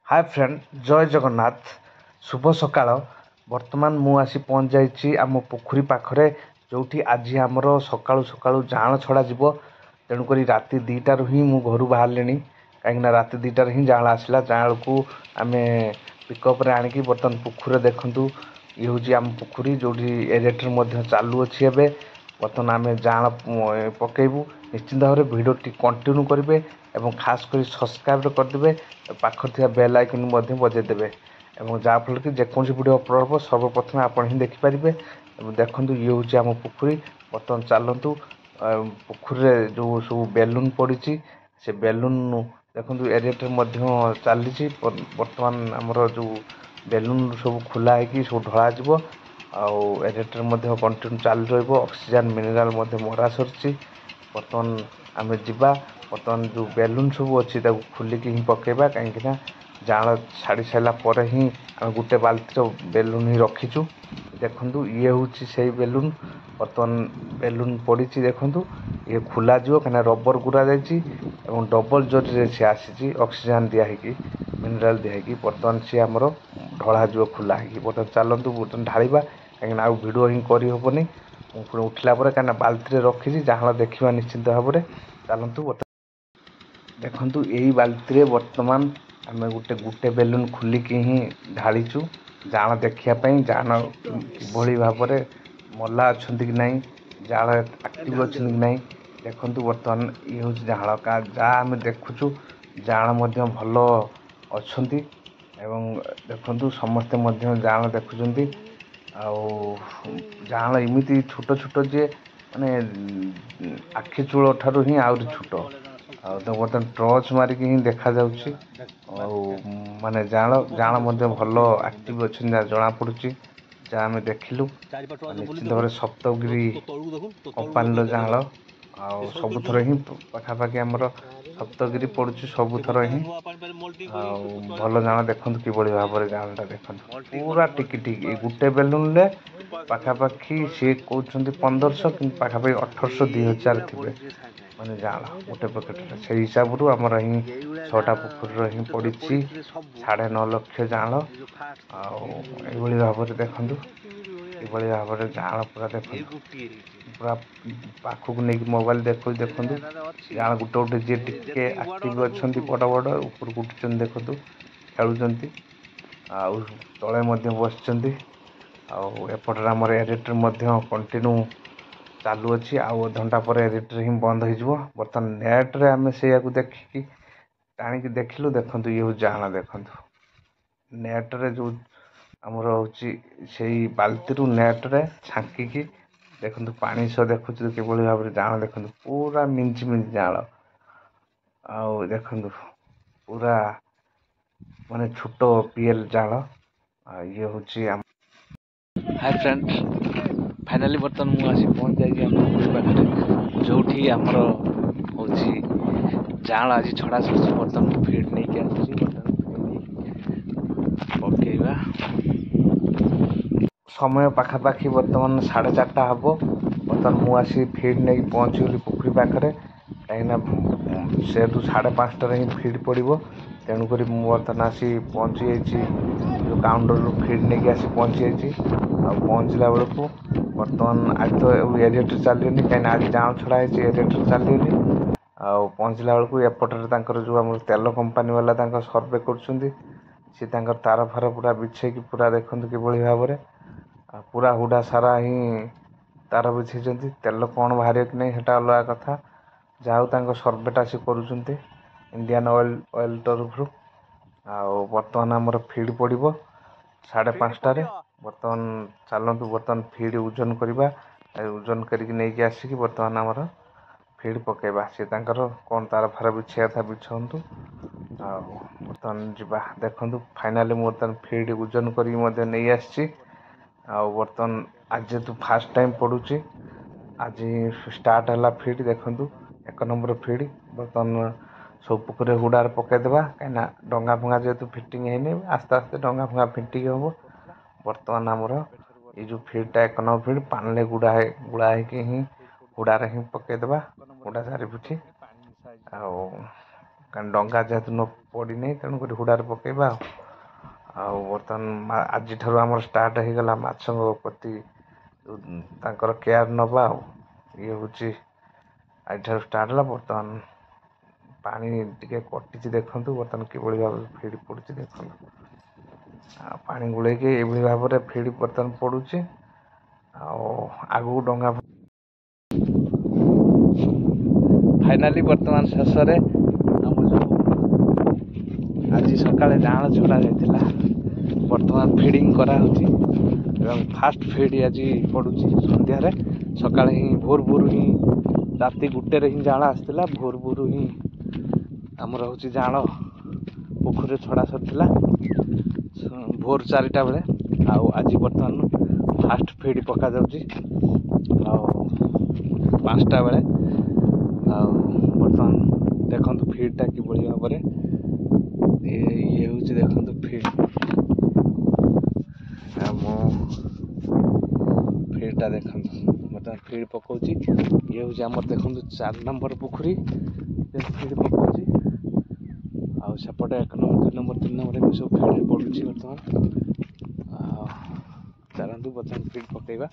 Hi friend, जय जगन्नाथ। शुभ सकाळ। वर्तमान मु आसी पहुँच जाइए आम पोखरी पाखरे जो आज आमर सकाळु सकाळु जाँळ छड़ा जीव। तेणुक राति 2टारू ही मु घर बाहर कहीं राति 2टार ही जाँळ आसला। जाँळ को आम पिकअप आणिकी बर्तमान पोखरी देखु ये हूँ आम पोखरी जो एरेटर चालू अच्छी एवं। बर्तमान आम जाँळ पकेबू। निश्चिंत भाव में भिडियो कंटिन्यू करेंगे और खास कर सब्सक्राइब करदे। पाखर बेल आइकन बजेदेवे और जहाँफल कि जेकोसी वीडियो अपलोड हम सर्वप्रथम आप ही देखिपारे। देखो ये हूँ आम पोखरी। बर्तमान चलतु पोखरी जो सब बेलून पड़ी से बेलून देखो एरिएटर चली। बर्तमान आमर जो बेलून सब खोला है सब ढला एरिएटर कंटिन्यू चालू रक्सीजेन मिनेराल मरा सरी। बर्तमान आम जा बर्तमान जो बेलून सब अच्छी खोलिकी ही पकेबा कहीं जाँळ छाड़ी सारापर ही आम गोटे बाल्टी बेलून ही रखीचु। देखु ये हूँ से बेलून। बर्तमान बेलून पड़ी देखु ये खोल कहीं रबर गुरा जाइए डबल जरी से आसी ऑक्सीजन दिखाई मिनेराल दिखाई। बर्तमान सी आमर ढला खोला है। बर्तमान चलतु बर्तमान ढाड़ा कहीं आउ भिड ही करहबनी पुणी उठला कहीं बाल्टी रखी जाँळ देखा निश्चिंत भाव में। चलतु देखु यही बाल्टी बर्तमान आम गोटे गोटे बेलून खोलिकी ही ढालीचु जाँळ देखापी। जाँळ कि भाव में मला अच्छा कि ना जाँळ एक्टिव अच्छी कि ना देखु। बर्तमान ये हूँ जाँळ का जहाँ आम देखुचु जाँळ भल अच्छा देखु समस्ते जाँळ देखुं। जाँळ इमिति छोट छोट जे माने आखि चूल ठारू ही आहरी छोट बर्तमान टर्च मारिकी ही देखा जाउची। माने जाँळ भल एक्टिव अच्छा जना पड़ी जहाँ आम देखिलु। निश्चिंत भाव सप्तगिरी कंपानी जाँळ सबुथर ही पाखापाखि आमर सप्तगिरी पड़ू सबुथर ही भल जाँळ देखु कि भाव में जाँळटा देखु पूरा टिकी टिकी गोटे बेलून पाखापाखि सी कहते 1500 कि पाखापाखि 1800 2000 थे माने जाँळ गोटे पकेट से हिसाब रू आमर ही 6टा पोखरी ही पड़ी 9.5 लाख जाँळ भाव में देखु ये भाव में जाँळ पूरा देखु पूरा पाखक नहीं मोबाइल देखो जाँळ गोटे गोटे जी टे एक्टिव अच्छा बड़ बड़ ऊपर उठुं देखु खेलुं तले बस एपटर आमर एरिएटर कंटिन्यू चालू अच्छी घंटा पर एरिएटर ही बंद हो। बर्तमान नेट्रे आम से देखिकी टाणी देखिलु देखु ये हूँ जाँळ देखु नेट्रे जो आमर हूँ से बाल्टी नेट्रे छांकिकी देखु पानी सह देखु कि भाव में जाँळ देखु पूरा मिंच मिंच जाँळ देखु पूरा माने छोट पीएल जाँळ ये हूँ। हाय फ्रेंड, फाइनाली बर्तमान मुझे पहुँच जाइए पाखे जो आमर हूँ जाँळ आज छड़ा सर। बर्तमान फिड नहीं आसी पकेबा समय पाखापाखि बर्तमान 4:30 हम। बर्तमान मुझे फिड नहीं पहुँचीगली पोखरी पाखे कहीं से 5:30 ही फिड पड़ो। तेणुक बर्तमान आसी पहुँची जो काउंटर फिड नहीं आसी पहुँची पहुँचला बेलू बर्तमान आज तो एरिएटर चलनी कहीं आज जाँळ छड़ा एरिएटर चलनी पहुँचला बेलू एपटर जो आम तेल कंपानी वाला सर्वे कर तार फार पूरा बिछे पूरा देखु कि भाव में पूरा हुडा सारा ही तार बिछे तेल कौन बाहर कि नहीं सेटा अलग कथा। जाऊ सर्वेटा सी कर इंडियन ऑयल तरफ बर्तमान आमर फिड पड़ो 5:30। बर्तमान चलतु बर्तमान फिड ओजन करवा ओजन करके आसिक बर्तमान आमर फिड पकेबा सी कौन तार फार बिछा था बिछातु बर्तमान जा देखु फाइनाली बर्तमान फिड ओजन कर नहीं आसी। बर्तमान आज जेतु फास्ट टाइम पड़ुची आज स्टार्ट है फिड देखु 1 नंबर फिड। बर्तमान सब पुकुरे हुडार पकईदेवा कहीं डंगा फंगा जेहेतु फिटिंग है आस्ते आस्ते डंगा फंगा फिटिंग हम। बर्तमान आमर ये जो फिडटा 1 नंबर फिड पानी गुड़ा ही हुडार ही पकईदेवा हुडा चारिपिठी କାରଣ ଡଙ୍ଗା ଯେହେତୁ ନ ପଡ଼ିନି ତେଣୁକରି ହୁଡ଼ାରେ ପକେଇବା ଆଉ ବର୍ତ୍ତମାନ ଆଜିଠାରୁ ଆମର ଷ୍ଟାର୍ଟ ହେଇଗଲା ମାଛଙ୍କ ପ୍ରତି ତାଙ୍କର କେୟାର ନେବା ଆଉ ଇଏ ହେଉଛି ଆଜିଠାରୁ ଷ୍ଟାର୍ଟ ହେଲା। ବର୍ତ୍ତମାନ ପାଣି ଟିକେ କଟିଛି ଦେଖନ୍ତୁ, ବର୍ତ୍ତମାନ କିଭଳି ଭାବରେ ଫିଡ୍ ପଡ଼ୁଛି ଦେଖନ୍ତୁ। ଆଉ ପାଣି ଗୋଳେଇକି ଏଇଭଳି ଭାବରେ ଫିଡ୍ ବର୍ତ୍ତମାନ ପଡ଼ୁଛି। ଆଉ ଆଗକୁ ଡଙ୍ଗା ଫାଇନାଲି ବର୍ତ୍ତମାନ ଶେଷରେ ଆମ ଯେଉଁ ଆଜି ସକାଳେ ଜାଆଁଳ ଛଡ଼ା ଯାଇଥିଲା ବର୍ତ୍ତମାନ ଫିଡ଼ିଂ କରାହେଉଛି ଏବଂ ଫାଷ୍ଟ ଫିଡ୍ ଆଜି ପଡ଼ୁଛି ସନ୍ଧ୍ୟାରେ। ସକାଳେ ହିଁ ଭୋରୁ ହିଁ ରାତି 1ରେ ହିଁ ଜାଆଁଳ ଆସିଥିଲା। ଭୋରୁ ହିଁ ଆମର ହେଉଛି ଜାଆଁଳ ପୋଖରୀରେ ଛଡ଼ା ସରିଥିଲା ଭୋର 4ଟା ବେଳେ। ଆଉ ଆଜି ବର୍ତ୍ତମାନ ଫାଷ୍ଟ ଫିଡ୍ ପକାଯାଉଛି ଆଉ 5ଟା ବେଳେ। ଆଉ ବର୍ତ୍ତମାନ ଦେଖନ୍ତୁ ଫିଡ୍ଟା କିଭଳି ଭାବରେ ଇଏ ହେଉଛି ଦେଖନ୍ତୁ ଫିଡ୍। ଆଉ ମୁଁ ଫିଡ୍ଟା ଦେଖନ୍ତୁ ବର୍ତ୍ତମାନ ଫିଡ୍ ପକାଉଛି। ଇଏ ହେଉଛି ଆମର ଦେଖନ୍ତୁ 4 ନମ୍ବର ପୋଖରୀ ଫିଡ୍ ପକାଉଛି। ଆଉ ସେପଟେ 1 ନମ୍ବର 2 ନମ୍ବର 3 ନମ୍ବର ଏମିତି ସବୁ ଫିଡ୍ ପଡ଼ୁଛି ବର୍ତ୍ତମାନ। ଆଉ ଚାଲନ୍ତୁ ବର୍ତ୍ତମାନ ଫିଡ୍ ପକାଇବା।